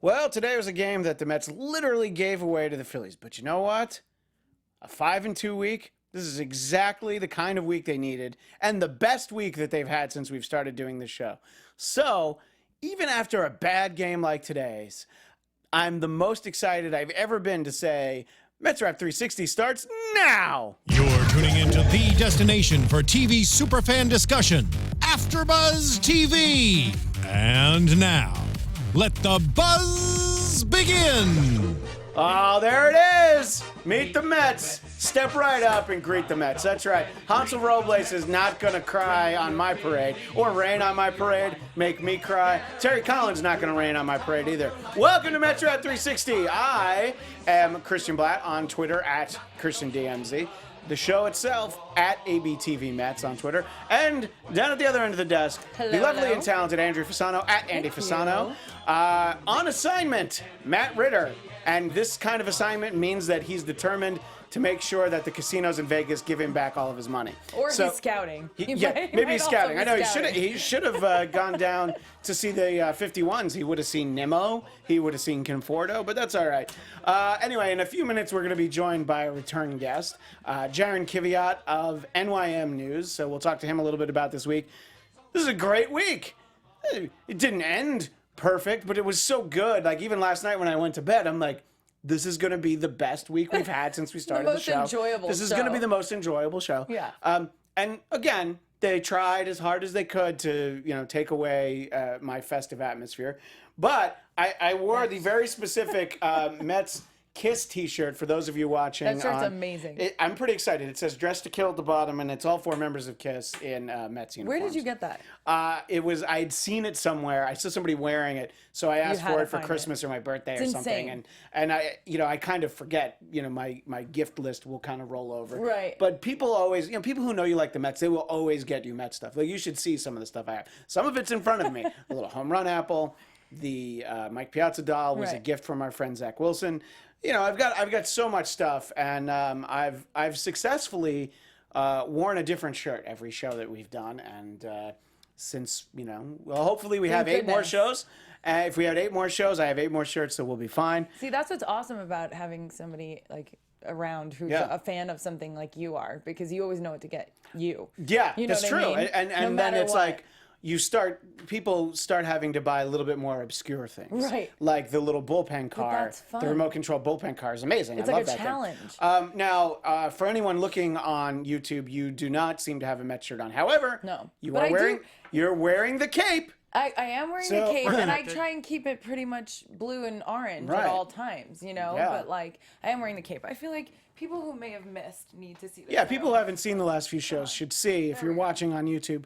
Well, today was a game that the Mets literally gave away to the Phillies. But you know what? A 5-2 week. This is exactly the kind of week they needed and the best week that they've had since we've started doing this show. So, even after a bad game like today's, I'm the most excited I've ever been to say Mets Wrap 360 starts now. You're tuning into the destination for TV superfan discussion, AFTERBUZZ TV. And now, let the buzz begin. Oh, there it is. Meet the Mets. Step right up and greet the Mets. That's right. Hansel Robles is not going to cry on my parade or rain on my parade, make me cry. Terry Collins not going to rain on my parade either. Welcome to Mets Wrap 360. I am Christian Bladt on Twitter at ChristianDMZ. The show itself at ABTV Mets on Twitter. And down at the other end of the desk, the lovely and talented Andrea Fasano at Andy Fasano. On assignment, Matt Ritter. And this kind of assignment means that he's determined to make sure that the casinos in Vegas give him back all of his money. Or he's scouting. Maybe he's scouting. I know he should have gone down to see the 51s. He would have seen Nimmo. He would have seen Conforto, but that's all right. Anyway, in a few minutes, we're going to be joined by a return guest, Jaron Kiviat of NYM News. So we'll talk to him a little bit about this week. This is a great week. It didn't end perfect, but it was so good. Like, even last night when I went to bed, I'm like, this is going to be the best week we've had since we started the show. The most enjoyable This is going to be the most enjoyable show. Yeah. And again, they tried as hard as they could to, take away my festive atmosphere. But I wore the very specific Mets Kiss t-shirt for those of you watching. That shirt's amazing. I'm pretty excited. It says "Dressed to Kill" at the bottom, and it's all four members of Kiss in Mets uniforms. Where did you get that? I'd seen it somewhere. I saw somebody wearing it, so I asked for it for Christmas or my birthday or something. Insane. And I kind of forget. My gift list will kind of roll over. Right. But people always, people who know you like the Mets, they will always get you Mets stuff. Like, you should see some of the stuff I have. Some of it's in front of me. A little home run apple. The Mike Piazza doll was a gift from our friend Zach Wilson. I've got so much stuff, and I've successfully worn a different shirt every show that we've done, and since hopefully we have 8 more shows. If we have 8 more shows, I have 8 more shirts, so we'll be fine. See, that's what's awesome about having somebody like around who's a fan of something like you are, because you always know what to get you. Yeah, you know that's what true. I mean? And then it's like, people start having to buy a little bit more obscure things. Right. Like the little bullpen car. that's fun. The remote control bullpen car is amazing. It's I like love a that challenge. thing. Now, for anyone looking on YouTube, you do not seem to have a Mets shirt on. However, No. You're wearing the cape. I am wearing the cape, and I try and keep it pretty much blue and orange at all times, Yeah. But, like, I am wearing the cape. I feel like people who may have missed need to see this. Yeah, people who haven't seen the last few shows should see, if you're watching on YouTube,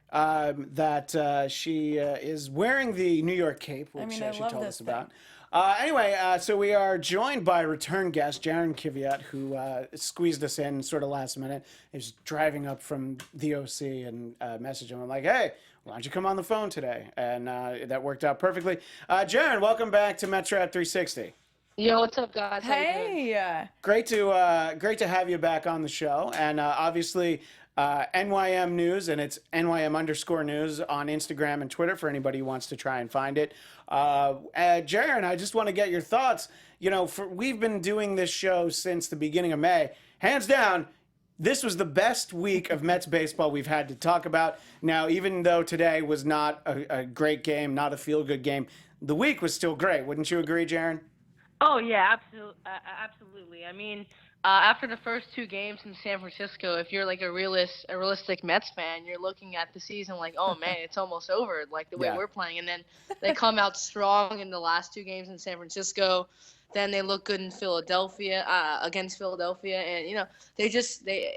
that she is wearing the New York cape, which she told us about. Anyway, so we are joined by return guest Jaron Kiviat, who squeezed us in sort of last minute. He was driving up from the OC and messaged him. I'm like, hey, why don't you come on the phone today? And that worked out perfectly. Jaron, welcome back to Mets Wrap 360. Yo, what's up, guys? Hey. Great to have you back on the show. And obviously, NYM News, and it's NYM_news on Instagram and Twitter for anybody who wants to try and find it. Jaron, I just want to get your thoughts. We've been doing this show since the beginning of May. Hands down, this was the best week of Mets baseball we've had to talk about. Now, even though today was not a great game, not a feel-good game, the week was still great. Wouldn't you agree, Jaron? Oh, yeah, absolutely. I mean, after the first 2 games in San Francisco, if you're like a realistic Mets fan, you're looking at the season like, oh, man, it's almost over, like the way we're playing. And then they come out strong in the last 2 games in San Francisco. Then they look good in Philadelphia, against Philadelphia, and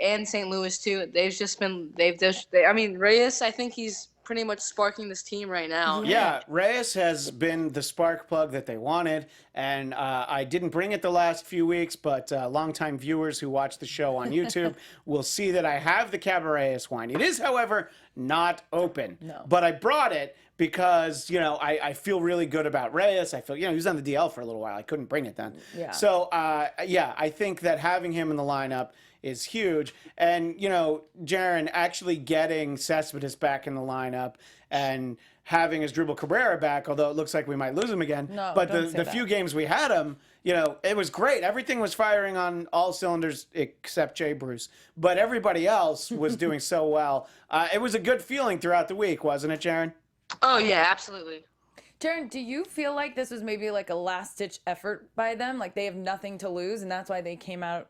and St. Louis too. I mean, Reyes, I think he's pretty much sparking this team right now. Yeah, Reyes has been the spark plug that they wanted, and I didn't bring it the last few weeks, but longtime viewers who watch the show on YouTube will see that I have the Cabernet wine. It is, however, not open. No. But I brought it because, I feel really good about Reyes. I feel, he was on the DL for a little while. I couldn't bring it then. Yeah. So, I think that having him in the lineup is huge. And, Jaron, actually getting Cespedes back in the lineup and having Asdrubal Cabrera back, although it looks like we might lose him again. No, but don't the say that. few games we had him, it was great. Everything was firing on all cylinders except Jay Bruce. But everybody else was doing so well. It was a good feeling throughout the week, wasn't it, Jaron? Oh yeah, absolutely. Jaron, do you feel like this was maybe like a last-ditch effort by them? Like they have nothing to lose, and that's why they came out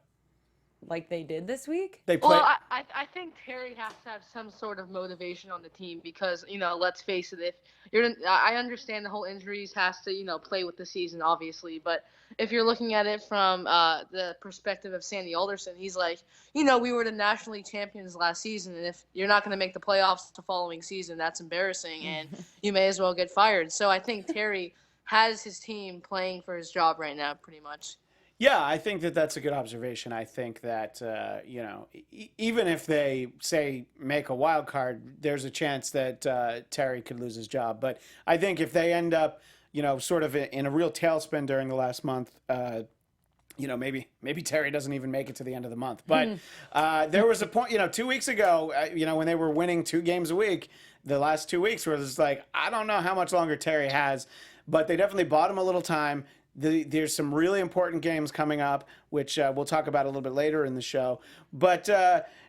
like they did this week? They played. Well, I think Terry has to have some sort of motivation on the team because, let's face it, I understand the whole injuries has to, play with the season, obviously, but if you're looking at it from the perspective of Sandy Alderson, he's like, we were the National League champions last season, and if you're not going to make the playoffs the following season, that's embarrassing, and you may as well get fired. So I think Terry has his team playing for his job right now, pretty much. Yeah, I think that's a good observation. I think that, even if they, say, make a wild card, there's a chance that Terry could lose his job. But I think if they end up, sort of in a real tailspin during the last month, maybe Terry doesn't even make it to the end of the month. But there was a point, 2 weeks ago, when they were winning 2 games a week, the last 2 weeks, where it was like, I don't know how much longer Terry has, but they definitely bought him a little time. There's some really important games coming up, which we'll talk about a little bit later in the show. But,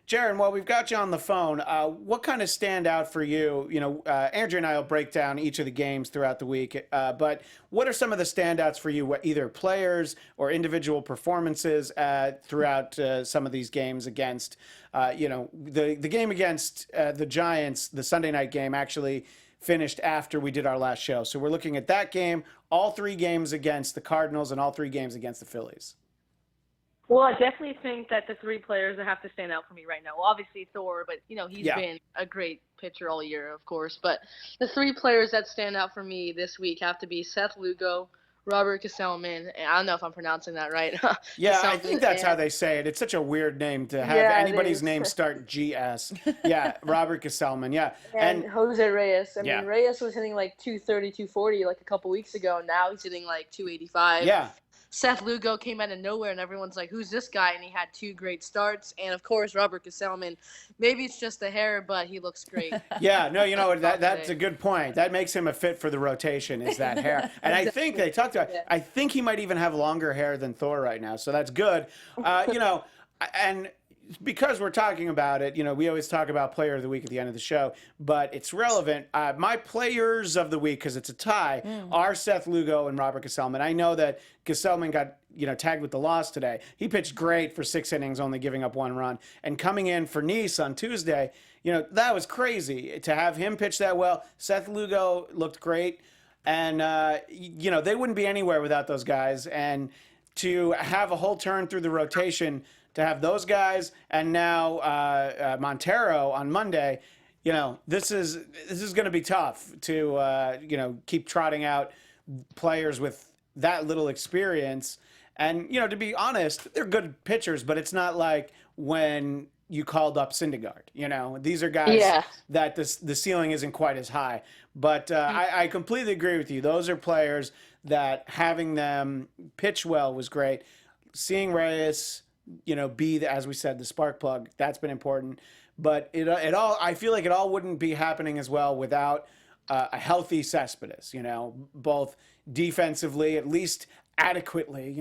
Jaron, while we've got you on the phone, what kind of stand out for you? Andrea and I will break down each of the games throughout the week. But what are some of the standouts for you, either players or individual performances throughout some of these games against, the game against the Giants, the Sunday night game, actually finished after we did our last show. So we're looking at that game, all 3 games against the Cardinals, and all 3 games against the Phillies. Well, I definitely think that the 3 players that have to stand out for me right now, well, obviously Thor, but, he's been a great pitcher all year, of course. But the 3 players that stand out for me this week have to be Seth Lugo, Robert Gesellman, and I don't know if I'm pronouncing that right. Yeah, I think that's how they say it. It's such a weird name to have anybody's name start GS. Yeah, Robert Gesellman, yeah. And Jose Reyes. I mean, Reyes was hitting like 230, 240 like a couple weeks ago. Now he's hitting like 285. Yeah. Seth Lugo came out of nowhere, and everyone's like, who's this guy? And he had 2 great starts. And, of course, Robert Gesellman. Maybe it's just the hair, but he looks great. Yeah, no, that's a good point. That makes him a fit for the rotation, is that hair. And I think they talked about I think he might even have longer hair than Thor right now, so that's good. And because we're talking about it, we always talk about player of the week at the end of the show, but it's relevant. My players of the week, because it's a tie, are Seth Lugo and Robert Gesellman. I know that Gesellman got, tagged with the loss today. He pitched great for 6 innings, only giving up 1 run. And coming in for Nice on Tuesday, that was crazy to have him pitch that well. Seth Lugo looked great. And, they wouldn't be anywhere without those guys. And to have a whole turn through the rotation, to have those guys and now Montero on Monday, this is going to be tough to keep trotting out players with that little experience. And to be honest, they're good pitchers, but it's not like when you called up Syndergaard. These are guys that the ceiling isn't quite as high. But I completely agree with you. Those are players that having them pitch well was great. Seeing Reyes, be, as we said, the spark plug, that's been important. But I feel like it all wouldn't be happening as well without a healthy Cespedes, both defensively, at least adequately.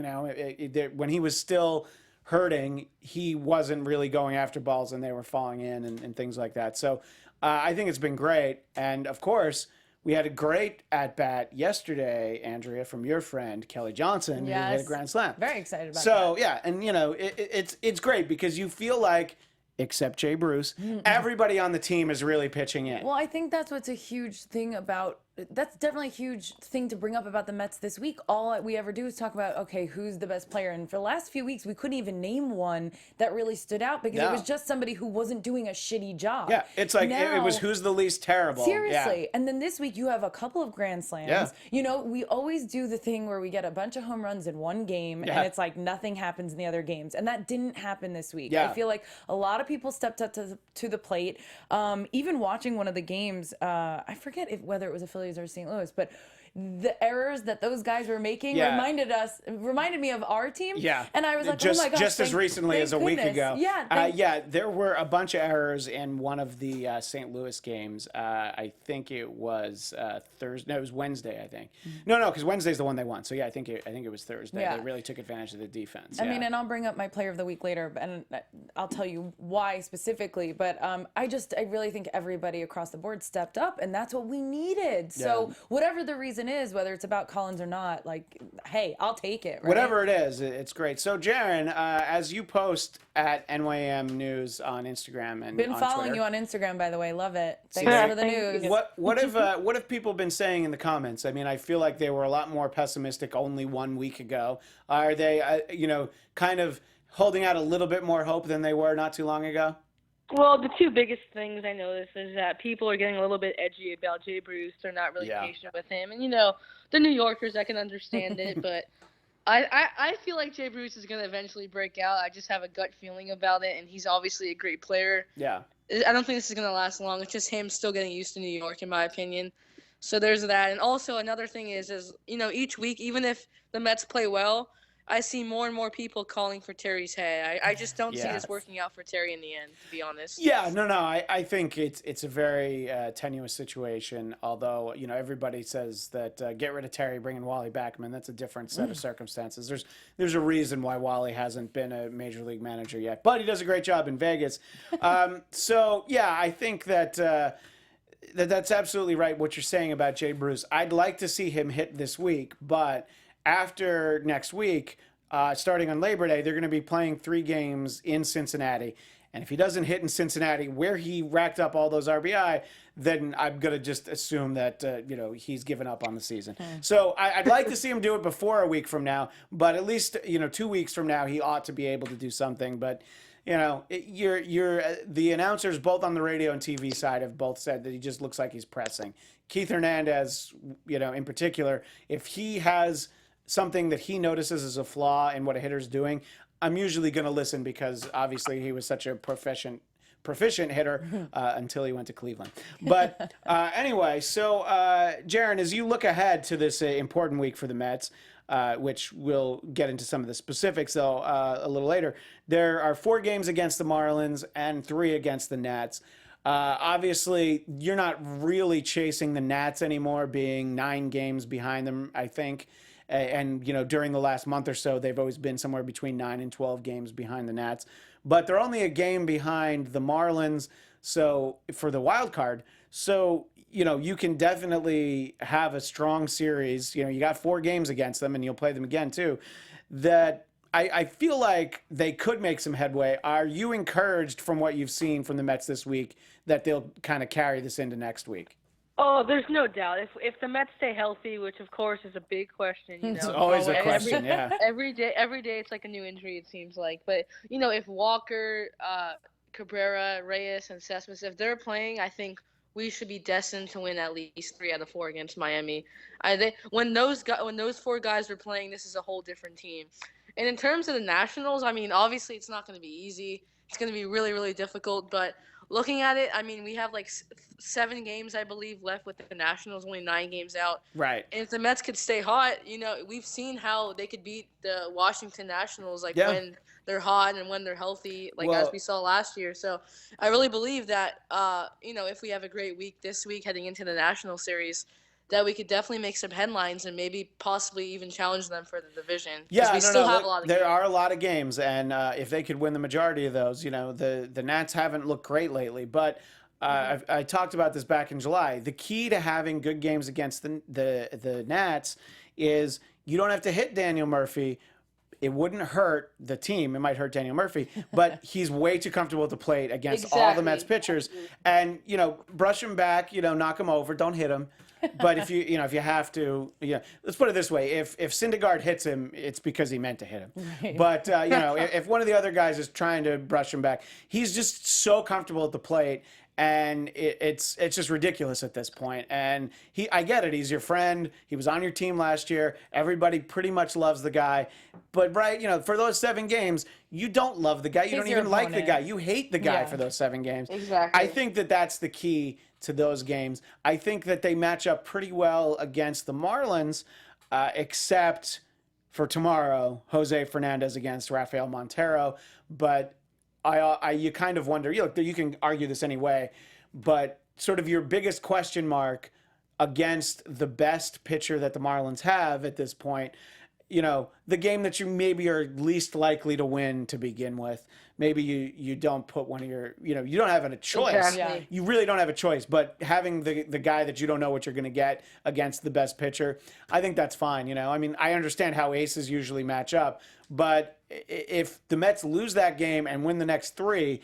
When he was still hurting, he wasn't really going after balls and they were falling in and things like that. So I think it's been great. And of course, we had a great at-bat yesterday, Andrea, from your friend, Kelly Johnson, who hit a grand slam. Very excited about that. So, yeah, and, it's great because you feel like, except Jay Bruce, everybody on the team is really pitching in. Well, I think that's what's a huge thing about that's definitely a huge thing to bring up about the Mets this week. All we ever do is talk about, okay, who's the best player? And for the last few weeks, we couldn't even name one that really stood out because it was just somebody who wasn't doing a shitty job. Yeah, it's like it was who's the least terrible. Seriously. Yeah. And then this week, you have a couple of grand slams. Yeah. We always do the thing where we get a bunch of home runs in one game, and it's like nothing happens in the other games. And that didn't happen this week. I feel like a lot of people stepped up to the plate. Even watching one of the games, I forget whether it was a Phillies or St. Louis, but the errors that those guys were making reminded me of our team. Yeah. And I was like, just, oh my gosh, just as thank recently as a week goodness. ago. Yeah. Yeah, there were a bunch of errors in one of the St. Louis games. I think it was Thursday. No, it was Wednesday, I think. No, because Wednesday's the one they won. So yeah, I think it was Thursday. Yeah. They really took advantage of the defense. I mean, and I'll bring up my player of the week later, and I'll tell you why specifically. But I really think everybody across the board stepped up, and that's what we needed. So whatever the reason is, whether it's about Collins or not, like, hey, I'll take it. Right? Whatever it is, it's great. So, Jaron, as you post at NYM News on Instagram and been on following Twitter, you on Instagram, by the way. Love it. Thanks for the news. What have people been saying in the comments? I mean, I feel like they were a lot more pessimistic only 1 week ago. Are they, kind of holding out a little bit more hope than they were not too long ago? Well, the two biggest things I noticed is that people are getting a little bit edgy about Jay Bruce. They're not really patient with him. And, the New Yorkers, I can understand it. But I feel like Jay Bruce is going to eventually break out. I just have a gut feeling about it. And he's obviously a great player. Yeah. I don't think this is going to last long. It's just him still getting used to New York, in my opinion. So there's that. And also another thing is each week, even if the Mets play well, I see more and more people calling for Terry's head. I just don't see this working out for Terry in the end, to be honest. Yeah, no. I think it's a very tenuous situation. Although everybody says that get rid of Terry, bring in Wally back. I mean, that's a different set of circumstances. There's a reason why Wally hasn't been a major league manager yet, but he does a great job in Vegas. So yeah, I think that. That's absolutely right. What you're saying about Jay Bruce, I'd like to see him hit this week, but after next week, starting on Labor Day, they're going to be playing 3 games in Cincinnati. And if he doesn't hit in Cincinnati, where he racked up all those RBI, then I'm going to just assume that, he's given up on the season. So I'd like to see him do it before a week from now, but at least, 2 weeks from now, he ought to be able to do something. But, the announcers both on the radio and TV side have both said that he just looks like he's pressing. Keith Hernandez, in particular, if he has something that he notices as a flaw in what a hitter's doing, I'm usually going to listen because obviously he was such a proficient hitter until he went to Cleveland. But anyway, so Jaron, as you look ahead to this important week for the Mets, which we'll get into some of the specifics though a little later, there are 4 games against the Marlins and 3 against the Nats. Obviously, you're not really chasing the Nats anymore, being 9 games behind them, I think. And, during the last month or so, they've always been somewhere between 9 and 12 games behind the Nats. But they're only a game behind the Marlins, so for the wild card. So, you can definitely have a strong series. You got 4 games against them, and you'll play them again, too. That I feel like they could make some headway. Are you encouraged from what you've seen from the Mets this week that they'll kind of carry this into next week? Oh, there's no doubt. If the Mets stay healthy, which of course is a big question, It's always a question, Every day it's like a new injury, it seems like. But if Walker, Cabrera, Reyes, and Cespedes, if they're playing, I think we should be destined to win at least 3 out of 4 against Miami. When those 4 guys are playing, this is a whole different team. And in terms of the Nationals, I mean, obviously it's not going to be easy. It's going to be really, really difficult. But looking at it, I mean, we have like 7 games, I believe, left with the Nationals, only 9 games out. Right. And if the Mets could stay hot, we've seen how they could beat the Washington Nationals, when they're hot and when they're healthy, as we saw last year. So I really believe that, if we have a great week this week heading into the National Series, that we could definitely make some headlines and maybe possibly even challenge them for the division. Yeah, we still have a lot of games. There are a lot of games, and if they could win the majority of those, the Nats haven't looked great lately. But I talked about this back in July. The key to having good games against the Nats is you don't have to hit Daniel Murphy. It wouldn't hurt the team. It might hurt Daniel Murphy, but he's way too comfortable at the plate against all the Mets pitchers. And, brush him back, knock him over, don't hit him. But if you have to, let's put it this way: if Syndergaard hits him, it's because he meant to hit him. Right. But if one of the other guys is trying to brush him back, he's just so comfortable at the plate, and it's just ridiculous at this point. And I get it. He's your friend. He was on your team last year. Everybody pretty much loves the guy. But for those 7 games, you don't love the guy. You don't your even like the opponent. guy. You hate the guy Yeah. for those 7 games. Exactly. I think that's the key to those games. I think that they match up pretty well against the Marlins, except for tomorrow, Jose Fernandez against Rafael Montero. But you kind of wonder, look, you can argue this anyway, but sort of your biggest question mark against the best pitcher that the Marlins have at this point, the game that you maybe are least likely to win to begin with. Maybe you don't put one of your, you don't have a choice. Exactly. Yeah. You really don't have a choice, but having the guy that you don't know what you're going to get against the best pitcher, I think that's fine. I mean, I understand how aces usually match up, but if the Mets lose that game and win the next 3,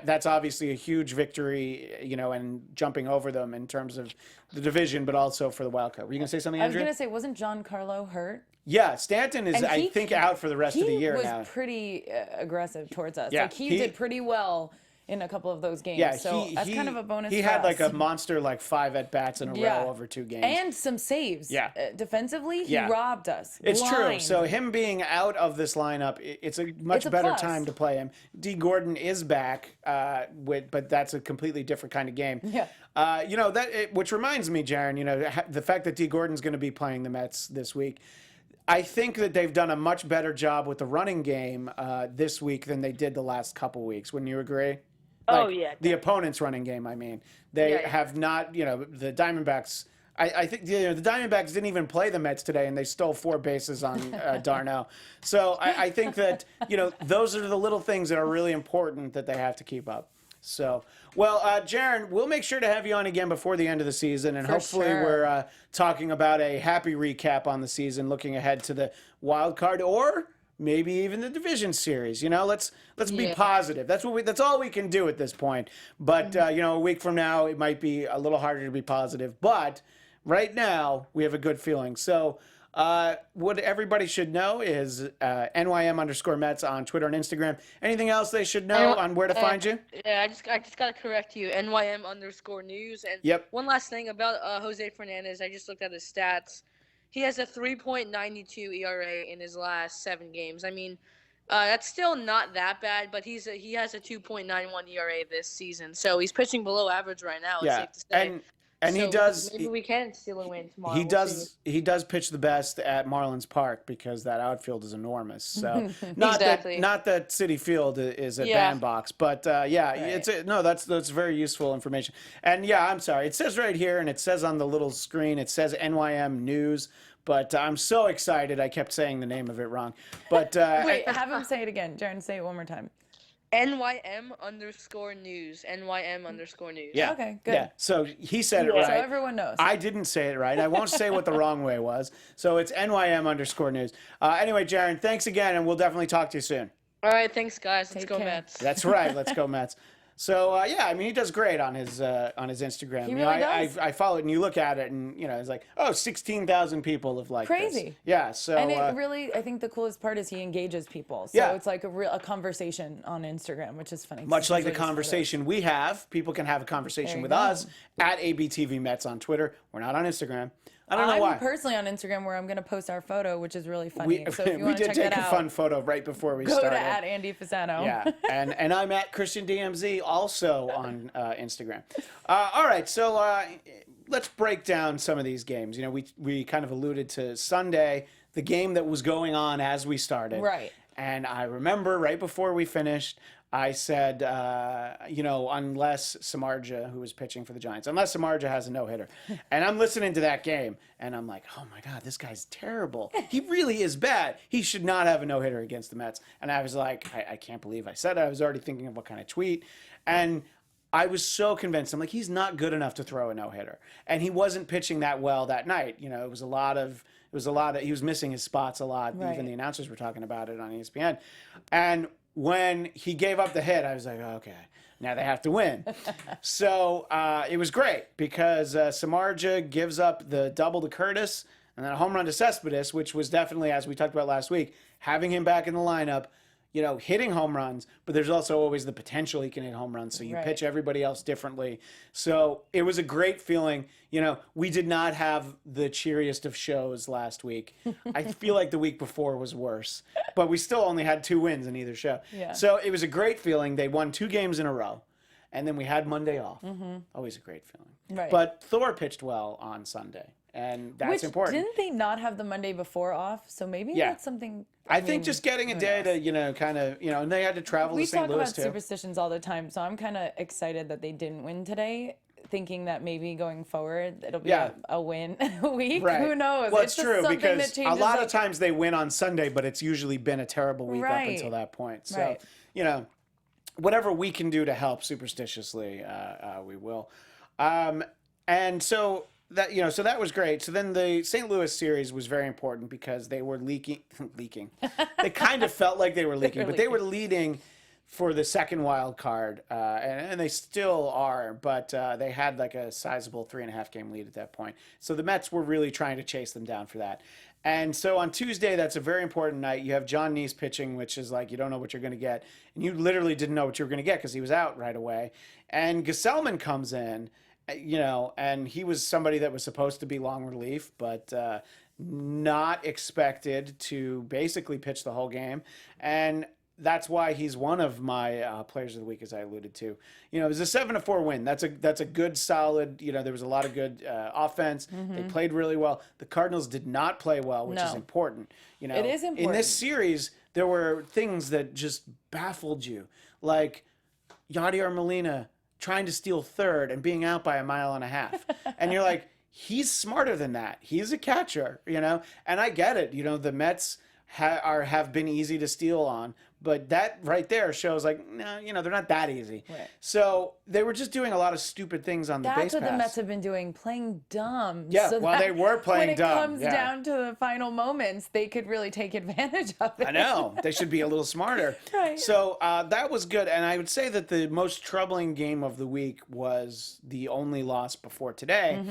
that's obviously a huge victory, and jumping over them in terms of the division, but also for the wild card. Were you going to say something, I was Andrea? going to say, wasn't Giancarlo hurt? Yeah, Stanton is, And I think, out for the rest of the year He now. was pretty aggressive towards us. Yeah, Like, he he- did pretty well in a couple of those games. Yeah, so that's kind of a bonus He for had us. like a monster 5 at-bats in a Yeah. row over 2 games. And some saves. Yeah. Defensively, he Yeah. robbed us. It's true. Blind. So him being out of this lineup, it's a much It's a better plus. time to play him. D. Gordon is back, but that's a completely different kind of game. Yeah. Which reminds me, Jaron, the fact that D. Gordon's going to be playing the Mets this week. I think that they've done a much better job with the running game this week than they did the last couple weeks. Wouldn't you agree? Oh, yeah, The opponent's running game, I mean. They Yeah, yeah. have not, the Diamondbacks. I think the Diamondbacks didn't even play the Mets today, and they stole 4 bases on Darno. So I think that, those are the little things that are really important that they have to keep up. So, well, Jaron, we'll make sure to have you on again before the end of the season, and For hopefully sure. we're talking about a happy recap on the season, looking ahead to the wild card or maybe even the division series. Let's be Yeah. positive. That's all we can do at this point. But a week from now, it might be a little harder to be positive. But right now, we have a good feeling. So. What everybody should know is NYM_Mets on Twitter and Instagram. Anything else they should know on where to find you? Yeah, I just gotta correct you. NYM_news. And Yep. one last thing about Jose Fernandez. I just looked at his stats. He has a 3.92 ERA in his last 7 games. I mean, that's still not that bad, but he has a 2.91 ERA this season. So he's pitching below average right now. Yeah, It's safe to say. and he So does. Maybe we can steal a win tomorrow. He We'll see. does pitch the best at Marlins Park because that outfield is enormous. So not Exactly. that Citi Field is a Yeah. bandbox, but that's very useful information. And yeah, I'm sorry. It says right here, and it says on the little screen, it says NYM News. But I'm so excited. I kept saying the name of it wrong. But Wait, have him say it again. Jaron, say it one more time. NYM_news. NYM_news. yeah, Okay, good. Yeah. So he said it Yeah. right. So everyone knows. I didn't say it right. I won't say what the wrong way was. So it's NYM_news. Anyway, Jaron, thanks again, and we'll definitely talk to you soon. All right, thanks guys. Let's Take go care. Mets. That's right. Let's go Mets. So I mean, he does great on his Instagram. He really does. I follow it, and you look at it, and it's like, 16,000 people have liked Crazy. this. Yeah. So And it really, I think the coolest part is he engages people. So Yeah. it's like a conversation on Instagram, which is funny. much like the Usually just conversation we have, people can have a conversation There you with go. us at ABTV Mets on Twitter. We're not on Instagram. I don't know I'm why. personally on Instagram where I'm going to post our photo, which is really funny. We, so if you we want to did check take that a out, fun photo right before we go started. to @Andy Fasano. Yeah, and I'm at Christian DMZ also on Instagram. All right, so let's break down some of these games. We kind of alluded to Sunday, the game that was going on as we started. Right. And I remember right before we finished, I said, unless Samardzija, who was pitching for the Giants, unless Samardzija has a no-hitter. And I'm listening to that game, and I'm like, oh, my God, this guy's terrible. He really is bad. He should not have a no-hitter against the Mets. And I was like, I can't believe I said it. I was already thinking of what kind of tweet. And I was so convinced. I'm like, he's not good enough to throw a no-hitter. And he wasn't pitching that well that night. It was a lot of, he was missing his spots a lot. Right. Even the announcers were talking about it on ESPN. And when he gave up the hit, I was like, okay, now they have to win. So it was great because Samardzija gives up the double to Curtis and then a home run to Cespedes, which was definitely, as we talked about last week, having him back in the lineup, hitting home runs, but there's also always the potential he can hit home runs. So you pitch everybody else differently. So it was a great feeling. We did not have the cheeriest of shows last week. I feel like the week before was worse, but we still only had 2 wins in either show. Yeah. So it was a great feeling. They won 2 games in a row, and then we had Monday off. Always a great feeling. Right. But Thor pitched well on Sunday, and that's important. Didn't they not have the Monday before off? So maybe that's something. I think just getting a day to, kind of, and they had to travel to St. Louis We talk about too. superstitions all the time, so I'm kind of excited that they didn't win today, thinking that maybe going forward it'll be a win week. Right. Who knows? Well, it's just true something because that a changes, lot of times they win on Sunday, but it's usually been a terrible week up Right. until that point. So, Right. Whatever we can do to help superstitiously, we will. And so that so that was great. So then the St. Louis series was very important because they were leaking. They kind of felt like they were leaking, but they were leading for the second wild card, and they still are. But they had like a sizable 3.5 game lead at that point. So the Mets were really trying to chase them down for that. And so on Tuesday, that's a very important night. You have John Neese pitching, which is like you don't know what you're going to get. And you literally didn't know what you were going to get because he was out right away. And Gesellman comes in, and he was somebody that was supposed to be long relief, but not expected to basically pitch the whole game. And that's why he's one of my players of the week, as I alluded to. It was a 7-4 win. That's a good, solid. There was a lot of good offense. They played really well. The Cardinals did not play well, which is important. It is important. In this series, there were things that just baffled you, like Yadier Molina trying to steal third and being out by 1.5 miles, and you're like, he's smarter than that. He's a catcher, and I get it. The Mets have been easy to steal on, but that right there shows like, no, they're not that easy. Right. So they were just doing a lot of stupid things on the base pass. That's what the Mets have been doing, playing dumb. Yeah, so well, they were playing dumb. When it comes down to the final moments, they could really take advantage of it. I know. They should be a little smarter. Right. So that was good. And I would say that the most troubling game of the week was the only loss before today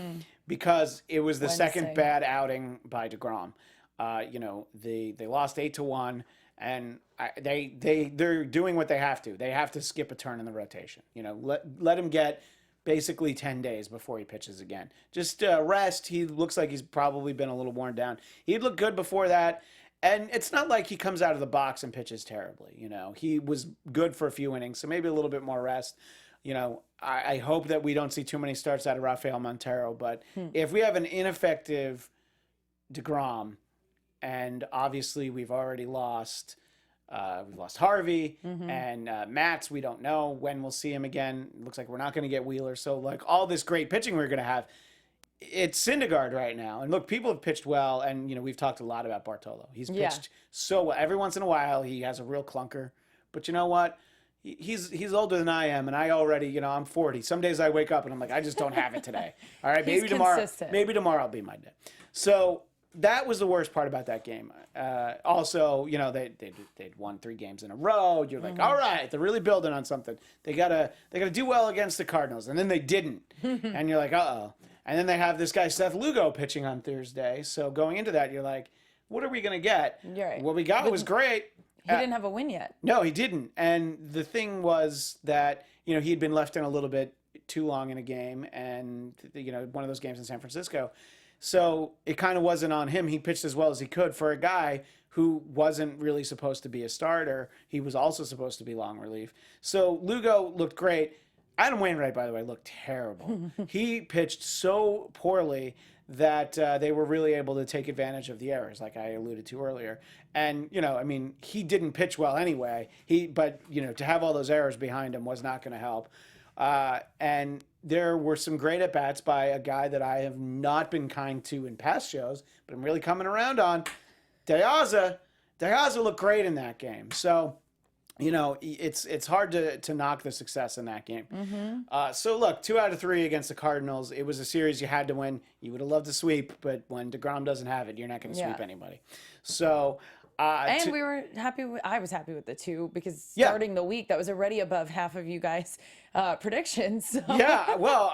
because it was the second bad outing by DeGrom. They lost 8-1, and they're doing what they have to. They have to skip a turn in the rotation. Let him get basically 10 days before he pitches again. Just rest. He looks like he's probably been a little worn down. He'd looked good before that, and it's not like he comes out of the box and pitches terribly. He was good for a few innings, so maybe a little bit more rest. I hope that we don't see too many starts out of Rafael Montero, but if we have an ineffective DeGrom, and obviously we've already lost Harvey and Matz. We don't know when we'll see him again. It looks like we're not going to get Wheeler. So like all this great pitching we're going to have, it's Syndergaard right now. And look, people have pitched well, and we've talked a lot about Bartolo. He's pitched so well. Every once in a while he has a real clunker, but you know what? He's older than I am, and I already, I'm 40. Some days I wake up and I'm like, I just don't have it today. All right, maybe tomorrow will be my day. So that was the worst part about that game. Also, they'd won 3 games in a row. You're like, all right, they're really building on something. They gotta do well against the Cardinals, and then they didn't, and you're like, uh-oh. And then they have this guy Seth Lugo pitching on Thursday. So going into that, you're like, what are we gonna get? Right. What we got was great. He didn't have a win yet. No, he didn't. And the thing was that he had been left in a little bit too long in a game, and one of those games in San Francisco. So it kind of wasn't on him. He pitched as well as he could for a guy who wasn't really supposed to be a starter. He was also supposed to be long relief. So Lugo looked great. Adam Wainwright, by the way, looked terrible. He pitched so poorly that they were really able to take advantage of the errors, like I alluded to earlier. And, he didn't pitch well anyway. But to have all those errors behind him was not going to help. And there were some great at-bats by a guy that I have not been kind to in past shows, but I'm really coming around on. De Aza looked great in that game. So, it's hard to knock the success in that game. So, look, 2 out of 3 against the Cardinals. It was a series you had to win. You would have loved to sweep, but when DeGrom doesn't have it, you're not going to sweep anybody. So... and we were happy. I was happy with the 2 because starting the week, that was already above half of you guys' predictions. So. Yeah, well,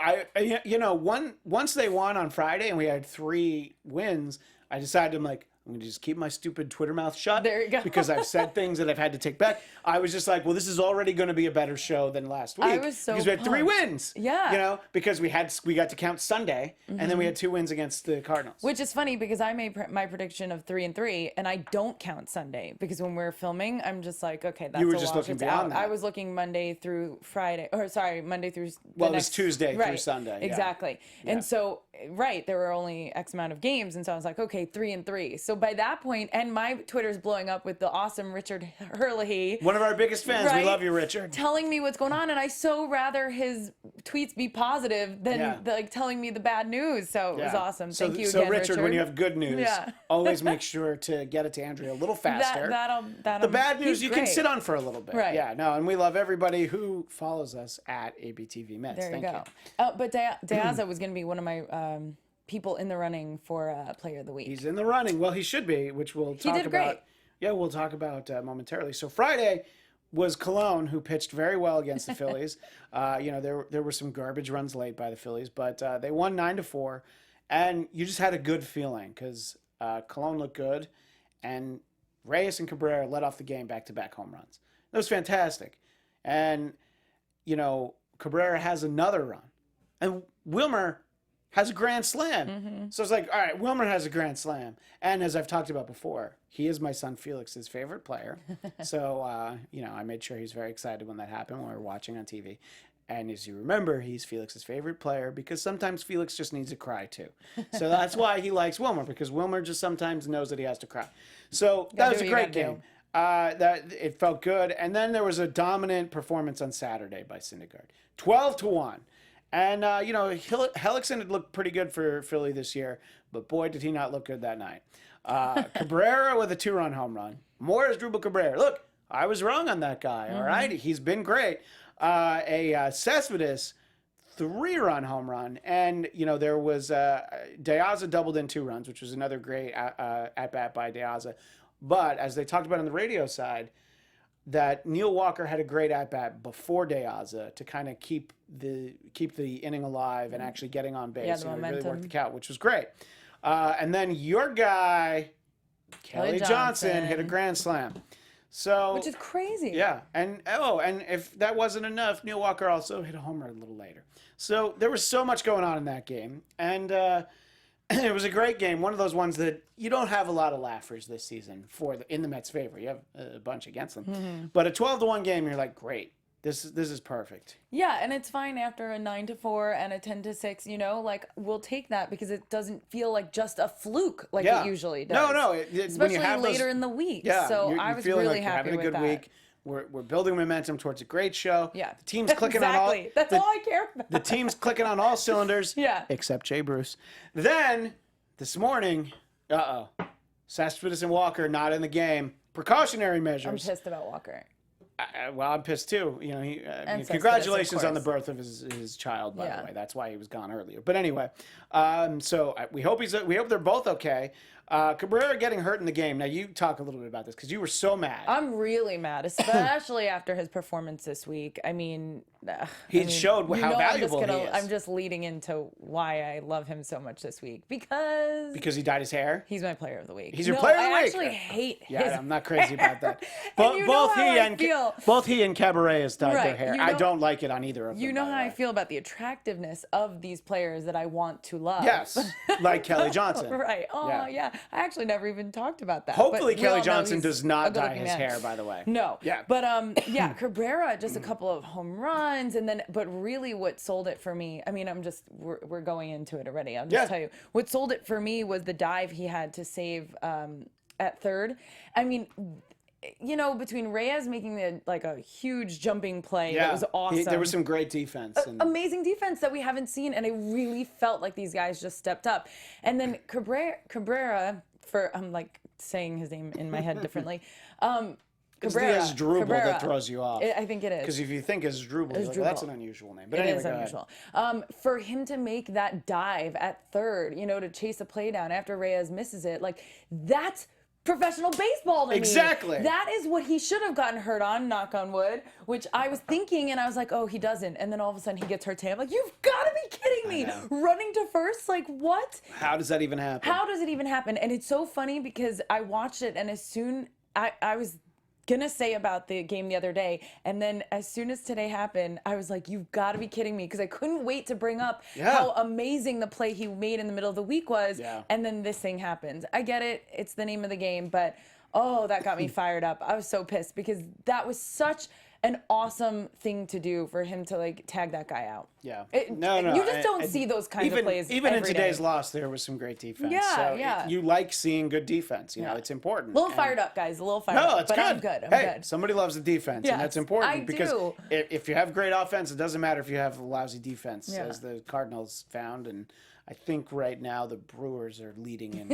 once they won on Friday and we had 3 wins, I decided I'm like, I'm going to just keep my stupid Twitter mouth shut. There you go. Because I've said things that I've had to take back. I was just like, well, this is already going to be a better show than last week. I was so because we had 3 pumped. wins. Yeah. You know, because we got to count Sunday, and then we had 2 wins against the Cardinals. Which is funny because I made my prediction of 3-3, and I don't count Sunday because when we're filming, I'm just like, okay, that's You were a just wash, looking it's beyond out. that. I was looking Monday through Friday, or sorry, Monday through. Well, it was Tuesday through Sunday. Yeah. Exactly. Yeah. And so, right, there were only X amount of games, and so I was like, okay, 3-3. So by that point, and my Twitter's blowing up with the awesome Richard Hurley. One of our biggest fans. Right? We love you, Richard. Telling me what's going on, and I so rather his tweets be positive than like telling me the bad news. So it was awesome. Thank you so again, Richard, when you have good news, Yeah. always make sure to get it to Andrea a little faster. That'll the bad news he's you can great. sit on for a little bit. Right. Yeah, no, and we love everybody who follows us at ABTV Mets. There you Thank go. But Deaza was going to be one of my people in the running for Player of the Week. He's in the running. Well, he should be, which we'll talk did about. great. Yeah, we'll talk about momentarily. So Friday was Cologne, who pitched very well against the Phillies. You know, there were some garbage runs late by the Phillies, but they won 9-4, and you just had a good feeling because Cologne looked good, and Reyes and Cabrera led off the game back-to-back home runs. That was fantastic, and you know, Cabrera has another run, and Wilmer has a grand slam. So it's like, all right, Wilmer has a grand slam. And as I've talked about before, he is my son Felix's favorite player. So, you know, I made sure he's very excited when that happened when we were watching on TV. And as you remember, he's Felix's favorite player because sometimes Felix just needs to cry too. So that's why he likes Wilmer, because Wilmer just sometimes knows that he has to cry. So that was a great game. That it felt good. And then there was a dominant performance on Saturday by Syndergaard. 12-1. And, you know, Hellickson had looked pretty good for Philly this year, but boy, did he not look good that night. Cabrera with a 2-run home run. More as Drupal Cabrera. Look, I was wrong on that guy, all right? He's been great. A Cespedes 3-run home run. And, you know, there was Deaza doubled in 2 runs, which was another great at-bat by Deaza. But as they talked about on the radio side, that Neil Walker had a great at-bat before Deaza to kind of keep the inning alive and actually getting on base. Yeah, the you know, momentum. really worked the count, which was great. And then your guy, Kelly Johnson, hit a grand slam. So, Which is crazy. yeah, and if that wasn't enough, Neil Walker also hit a homer a little later. So there was so much going on in that game, and it was a great game. One of those ones that you don't have a lot of laughers this season in the Mets' favor. You have a bunch against them, but a 12-1 game, you're like, great. This is perfect. Yeah, and it's fine after a 9-4 and a 10-6. You know, like we'll take that because it doesn't feel like just a fluke like it usually does. No. Especially when you have later those, in the week. Yeah, So I was really happy having a with good that. week. We're building momentum towards a great show. Yeah, the team's clicking on all. Exactly. That's all I care about. The team's clicking on all cylinders. Yeah. Except Jay Bruce. Then this morning, Cespedes and Walker not in the game. Precautionary I'm measures. pissed about Walker. Well, I'm pissed too. You know, Cespedes, congratulations of on the course. birth of his child. By Yeah. the way, that's why he was gone earlier. But anyway, so we hope they're both okay. Cabrera getting hurt in the game. Now you talk a little bit about this because you were so mad. I'm really mad, especially after his performance this week. I mean, showed how valuable he is. I'm just leading into why I love him so much this week because he dyed his hair. he's my player of the week. He's your player of the week. I actually hate his Yeah, I'm not crazy about that. And you know how I feel. Both he and Cabaret has dyed their Right, hair. you I know- don't like it on either of them. You know by the how I way. feel about the attractiveness of these players that I want to love. Yes, like Kelly Johnson. Right. Oh, yeah. I actually never even talked about that. Hopefully but we all Kelly know Johnson he's does a not dye good-looking his man. hair, by the way. No. Yeah. But yeah, Cabrera just a couple of home runs, and then but really what sold it for me. I mean, we're going into it already. I'll just tell you what sold it for me was the dive he had to save at third. I mean, you know, between Reyes making a huge jumping play that was awesome. There was some great defense. Amazing defense that we haven't seen, and I really felt like these guys just stepped up. And then Cabrera I'm like saying his name in my head differently. It's the Asdrubal that throws you off. I think it is. Because if you think Asdrubal, you're like, well, that's an unusual name. But anyway, It is unusual. For him to make that dive at third, you know, to chase a play down after Reyes misses it, like that's professional baseball to me. Exactly. That is what he should have gotten hurt on, knock on wood, which I was thinking, and I was like, oh, he doesn't. And then all of a sudden he gets hurt today. I'm like, you've got to be kidding me. know. Running to first, like what? How does that even happen? How does it even happen? And it's so funny because I watched it, and as soon I was gonna say about the game the other day, and then as soon as today happened, I was like, you've got to be kidding me, because I couldn't wait to bring up how amazing the play he made in the middle of the week was. And then this thing happens. I get it, it's the name of the game, but oh, that got me fired up. I was so pissed because that was such an awesome thing to do for him to like tag that guy out. Yeah. No. You just don't see those kinds of plays. Even in every today's day. loss, there was some great defense. Yeah, so yeah. You like seeing good defense. You know, it's important. A little fired up, guys. A little fired up. No, it's but good. I'm good. I'm hey, good. somebody loves the defense, and that's Yes, important I because do. if you have great offense, it doesn't matter if you have lousy defense, Yeah. as the Cardinals found. And I think right now the Brewers are leading in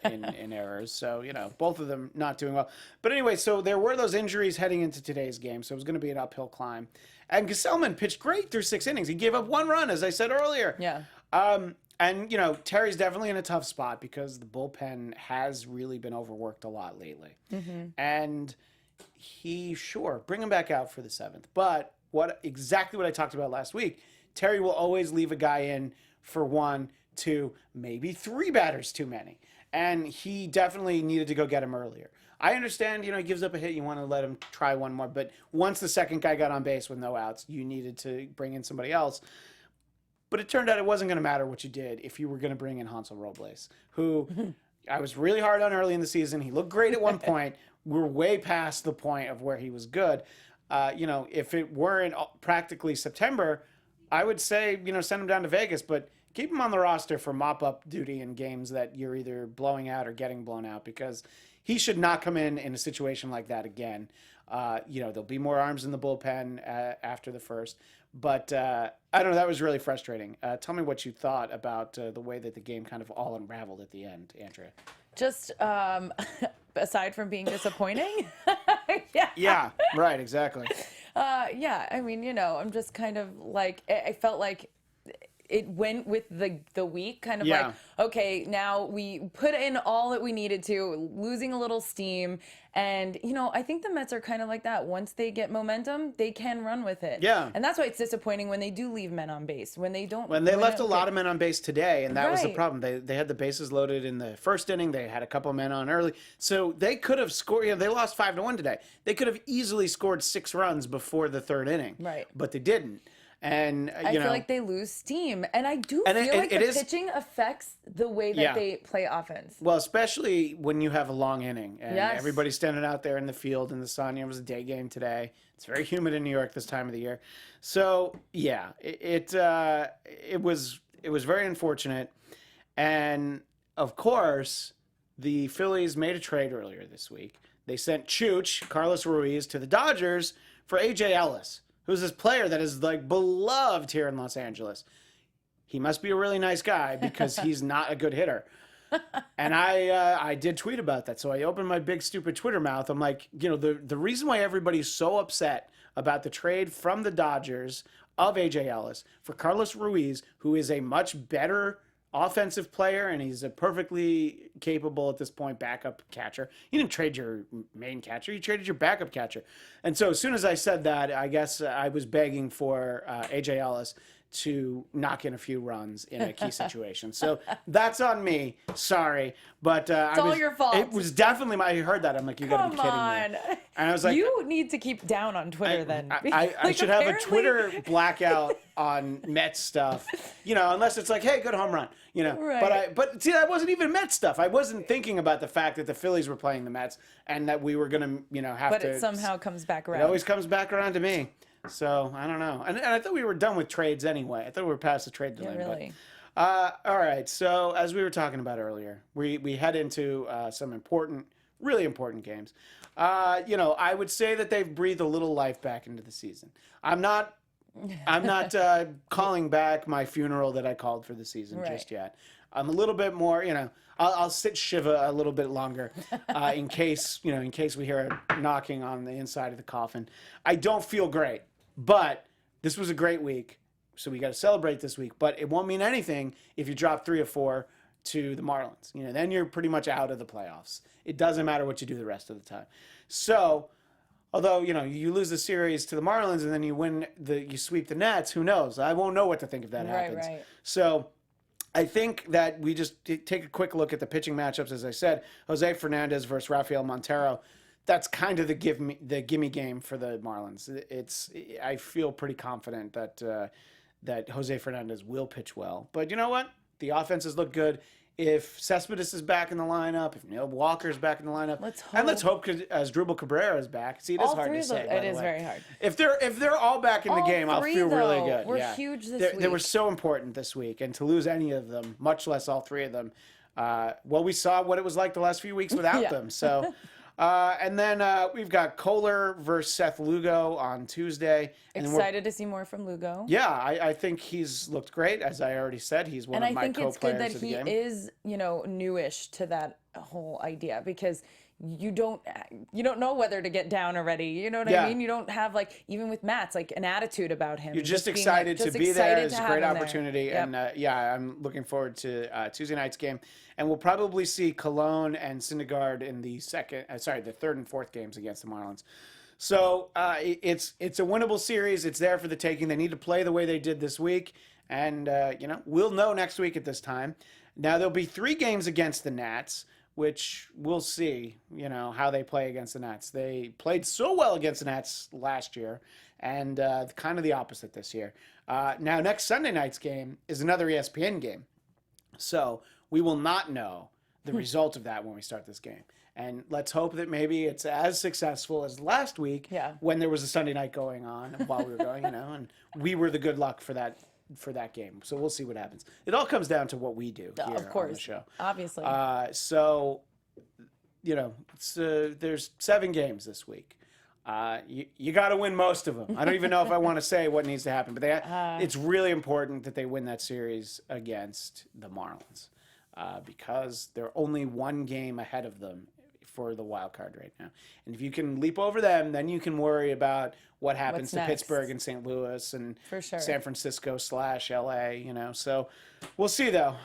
in errors. So, you know, both of them not doing well. But anyway, so there were those injuries heading into today's game, so it was going to be an uphill climb. And Gesellman pitched great through 6 innings. He gave up 1 run, as I said earlier. Yeah. And, you know, Terry's definitely in a tough spot because the bullpen has really been overworked a lot lately. And bring him back out for the 7th. But exactly what I talked about last week, Terry will always leave a guy in for 1, 2, maybe 3 batters too many. And he definitely needed to go get him earlier. I understand, you know, he gives up a hit, you want to let him try one more. But once the second guy got on base with no outs, you needed to bring in somebody else. But it turned out it wasn't going to matter what you did if you were going to bring in Hansel Robles, who I was really hard on early in the season. He looked great at one point. We're way past the point of where he was good. You know, if it weren't practically September, I would say, you know, send him down to Vegas, but keep him on the roster for mop-up duty in games that you're either blowing out or getting blown out, because he should not come in a situation like that again. You know, there'll be more arms in the bullpen after the first. But I don't know, that was really frustrating. Tell me what you thought about the way that the game kind of all unraveled at the end, Andrea. Just aside from being disappointing. Yeah, right, exactly. Yeah, I mean, you know, I'm just kind of like, I felt like it went with the week, kind of like, okay, now we put in all that we needed to, losing a little steam. And, you know, I think the Mets are kind of like that. Once they get momentum, they can run with it. Yeah. And that's why it's disappointing when they do leave men on base, when they don't. When they left a lot of men on base today, and that was the Right. problem. They had the bases loaded in the first inning. They had a couple men on early. So they could have scored, you know, they lost 5-1 today. They could have easily scored 6 runs before the 3rd inning. Right. But they didn't. And, I feel like they lose steam. And I do feel like the pitching affects the way that they play offense. Well, especially when you have a long inning and Yes. everybody's standing out there in the field in the sun. You know, it was a day game today. It's very humid in New York this time of the year. So, yeah, it was very unfortunate. And, of course, the Phillies made a trade earlier this week. They sent Carlos Ruiz, to the Dodgers for A.J. Ellis, who's this player that is like beloved here in Los Angeles. He must be a really nice guy because he's not a good hitter. And I did tweet about that. So I opened my big stupid Twitter mouth. I'm like, you know, the reason why everybody's so upset about the trade from the Dodgers of A.J. Ellis for Carlos Ruiz, who is a much better offensive player, and he's a perfectly capable at this point backup catcher. You didn't trade your main catcher, you traded your backup catcher. And so as soon as I said that, I guess I was begging for A.J. Ellis to knock in a few runs in a key situation. So that's on me. Sorry. But It's all your fault. It was definitely I heard that. I'm like, you got to be kidding me. And I was like, you need to keep down on Twitter then. I Like, should have a apparently- Twitter blackout on Mets stuff, you know, unless it's like, hey, good home run, you know. Right. But see, that wasn't even Mets stuff. I wasn't thinking about the fact that the Phillies were playing the Mets and that we were gonna, you know, have But to. it somehow comes back around. It always comes back around to me. So I don't know. And I thought we were done with trades anyway. I thought we were past the trade deadline. really. But, all right. So as we were talking about earlier, we head into some important, really important games. You know, I would say that they've breathed a little life back into the season. I'm not calling back my funeral that I called for the season just yet. I'm a little bit more, you know, I'll sit Shiva a little bit longer in case we hear a knocking on the inside of the coffin. I don't feel great, but this was a great week. So we got to celebrate this week, but it won't mean anything if you drop 3 or 4 to the Marlins. You know, then you're pretty much out of the playoffs. It doesn't matter what you do the rest of the time. So Although, you lose the series to the Marlins and then you sweep the Nats, who knows? I won't know what to think if that happens. Right. So I think that we just take a quick look at the pitching matchups. As I said, Jose Fernandez versus Rafael Montero. That's kind of the gimme game for the Marlins. I feel pretty confident that Jose Fernandez will pitch well. But you know what? The offenses look good. If Cespedes is back in the lineup, if Neil Walker is back in the lineup, let's hope Asdrubal Cabrera is back. See, it is hard to say. It is very hard. If they're all back in the game, I'll feel really good. We're huge this week. They were so important this week, and to lose any of them, much less all three of them, we saw what it was like the last few weeks without them. So. And then we've got Kohler versus Seth Lugo on Tuesday. And Excited to see more from Lugo. Yeah, I think he's looked great. As I already said, he's one of my co-players of the game. And I think it's good that he is, newish to that whole idea, because you don't know whether to get down already. You know what I mean? You don't have, even with Matt's, an attitude about him. You're just excited to be there. It's a great opportunity. Yep. And I'm looking forward to Tuesday night's game. And we'll probably see Cologne and Syndergaard in the third and fourth games against the Marlins. So it's a winnable series. It's there for the taking. They need to play the way they did this week. And, we'll know next week at this time. Now, there'll be 3 games against the Nats, which we'll see, how they play against the Nats. They played so well against the Nats last year, and kind of the opposite this year. Now, next Sunday night's game is another ESPN game. So we will not know the result of that when we start this game. And let's hope that maybe it's as successful as last week when there was a Sunday night going on while we were going, and we were the good luck for that game. So we'll see what happens. It all comes down to what we do here on the show. Obviously. So, there's 7 games this week. You got to win most of them. I don't even know if I want to say what needs to happen, but it's really important that they win that series against the Marlins because they're only 1 game ahead of them for the wild card right now. And if you can leap over them, then you can worry about what happens to Pittsburgh and St. Louis and San Francisco / LA, So we'll see, though.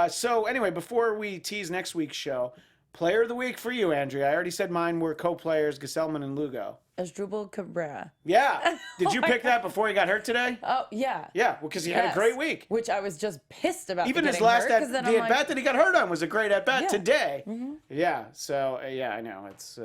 So anyway, before we tease next week's show, player of the week for you, Andrea. I already said mine were co-players, Gesellman and Lugo. Asdrubal Cabrera. Yeah. Did you pick that before he got hurt today? Oh, yeah. Yeah, because he had a great week. Which I was just pissed about. Even his last at-bat that he got hurt on was a great at-bat today. Mm-hmm. Yeah, so, I know. It's...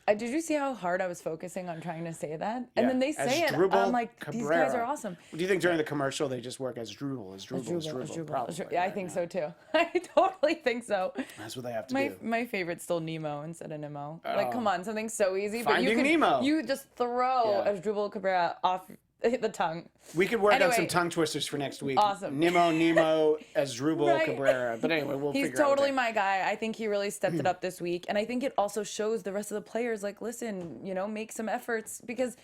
did you see how hard I was focusing on trying to say that? And then they say it. I'm like, Cabrera. These guys are awesome. Do you think during the commercial they just work as Asdrubal? Yeah, I think so too. I totally think so. That's what they have to do. My favorite's still Nemo instead of Nemo. Come on, something so easy. Finding Nemo. You just throw Asdrubal Cabrera off the tongue. We could work on some tongue twisters for next week. Awesome. Nemo, Asdrubal Cabrera. But anyway, we'll figure out. He's totally my guy. I think he really stepped it up this week. And I think it also shows the rest of the players, listen, make some efforts because,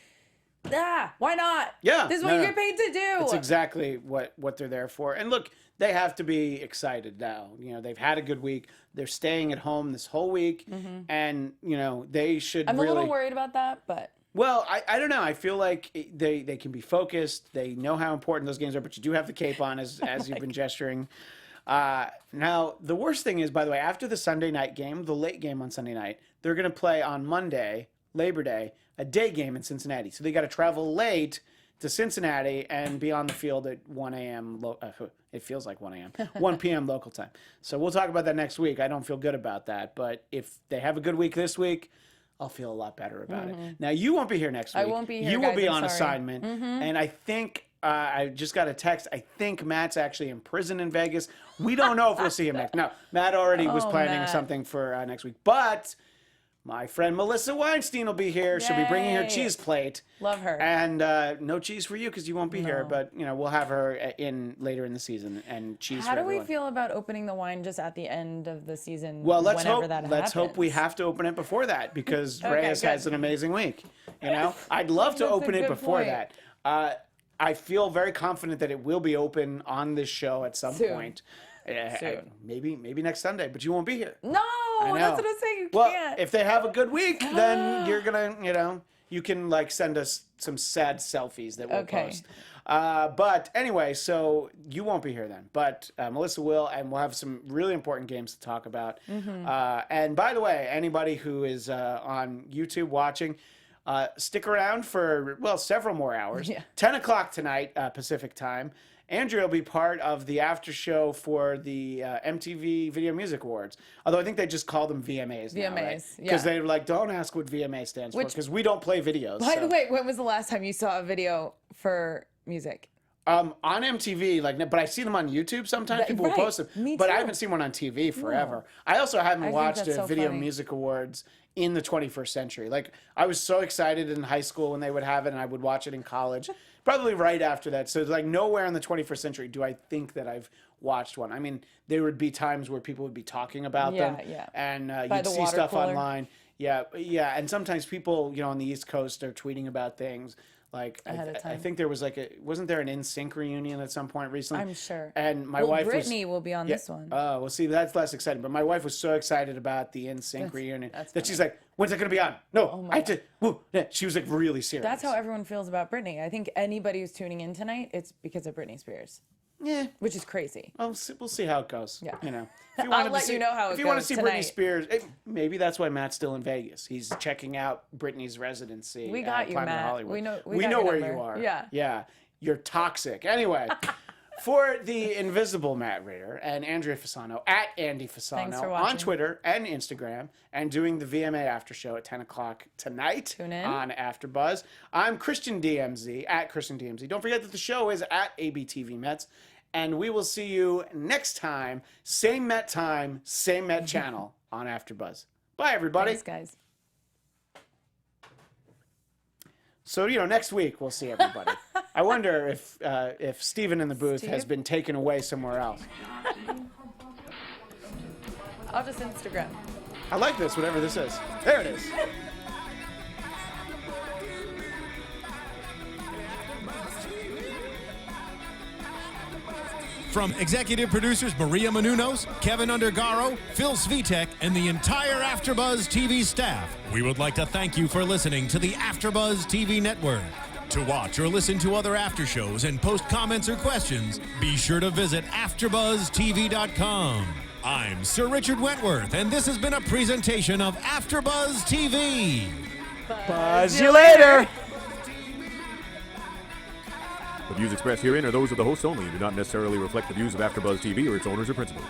why not? Yeah. This is what you get paid to do. It's exactly what they're there for. And look, they have to be excited now. They've had a good week. They're staying at home this whole week. Mm-hmm. And, they should I'm a little worried about that, but... Well, I don't know. I feel like they can be focused. They know how important those games are, but you do have the cape on as you've been gesturing. Now, the worst thing is, by the way, after the Sunday night game, the late game on Sunday night, they're going to play on Monday, Labor Day, a day game in Cincinnati. So they got to travel late to Cincinnati and be on the field at 1 a.m. It feels like 1 a.m. 1 p.m. local time. So we'll talk about that next week. I don't feel good about that. But if they have a good week this week, I'll feel a lot better about it. Now, you won't be here next week. I won't be here, You will be on sorry. assignment. Mm-hmm. And I think, I just got a text, I think Matt's actually in prison in Vegas. We don't know if we'll see him next. No, Matt already was planning something for next week. But my friend Melissa Weinstein will be here. She'll be bringing her cheese plate. Love her. And no cheese for you because you won't be here. But, we'll have her in later in the season and cheese How for do everyone. we feel about opening the wine just at the end of the season? Well, let's happens? hope we have to open it before that because Reyes has an amazing week. I'd love to open it before that. I feel very confident that it will be open on this show at some point. Soon. Maybe next Sunday, but you won't be here. No, that's what I'm saying. You Well, can't. if they have a good week, then you're gonna, you can send us some sad selfies that we'll post. But anyway, so you won't be here then, but Melissa will, and we'll have some really important games to talk about. Mm-hmm. And by the way, anybody who is on YouTube watching, Stick around for, well, several more hours. Yeah. 10 o'clock tonight, Pacific time. Andrea will be part of the after show for the MTV Video Music Awards. Although I think they just call them VMAs now, VMAs, Because yeah. they're like, don't ask what VMA stands for, because we don't play videos. By the way, when was the last time you saw a video for music? On MTV, but I see them on YouTube sometimes. People will post them. Me But I too. haven't seen one on TV forever. I also haven't think watched that's a so Video funny. Music Awards in the 21st century. I was so excited in high school when they would have it, and I would watch it in college. Probably right after that. So nowhere in the 21st century do I think that I've watched one. I mean, there would be times where people would be talking about them. Yeah. And By you'd the see water stuff cooler. online. Yeah. And sometimes people, on the East Coast are tweeting about things. Ahead of I time. think there was wasn't there an NSYNC reunion at some point recently? I'm sure. And my wife was. Brittany will be on this one. Oh, well, see, that's less exciting. But my wife was so excited about the NSYNC reunion that she's like, "When's it gonna be on?" No, I have to. Woo. Yeah, she was really serious. That's how everyone feels about Britney. I think anybody who's tuning in tonight, it's because of Britney Spears. Yeah. Which is crazy. We'll see how it goes. Yeah. If you I'll wanted to let see, you know how it If you want to goes see tonight. Britney Spears, maybe that's why Matt's still in Vegas. He's checking out Britney's residency. We got at you, Planet Matt. Hollywood. We know We got know your where number. you are. Yeah. Yeah. You're toxic. Anyway. For the invisible Matt Rader and Andrea Fasano at Andy Fasano Thanks for on watching. Twitter and Instagram, and doing the VMA after show at 10 o'clock tonight Tune in. on AfterBuzz. I'm Christian DMZ at Christian DMZ. Don't forget that the show is at ABTV Mets, and we will see you next time, same Met time, same Met channel on AfterBuzz. Bye, everybody. Thanks, guys. So, next week we'll see everybody. I wonder if Steven in the booth has been taken away somewhere else. I'll just Instagram. I like this, whatever this is. There it is. From executive producers Maria Menounos, Kevin Undergaro, Phil Svitek, and the entire AfterBuzz TV staff, we would like to thank you for listening to the AfterBuzz TV network. To watch or listen to other after shows and post comments or questions, be sure to visit AfterBuzzTV.com. I'm Sir Richard Wentworth, and this has been a presentation of AfterBuzz TV. Buzz you later. The views expressed herein are those of the hosts only and do not necessarily reflect the views of AfterBuzz TV or its owners or principals.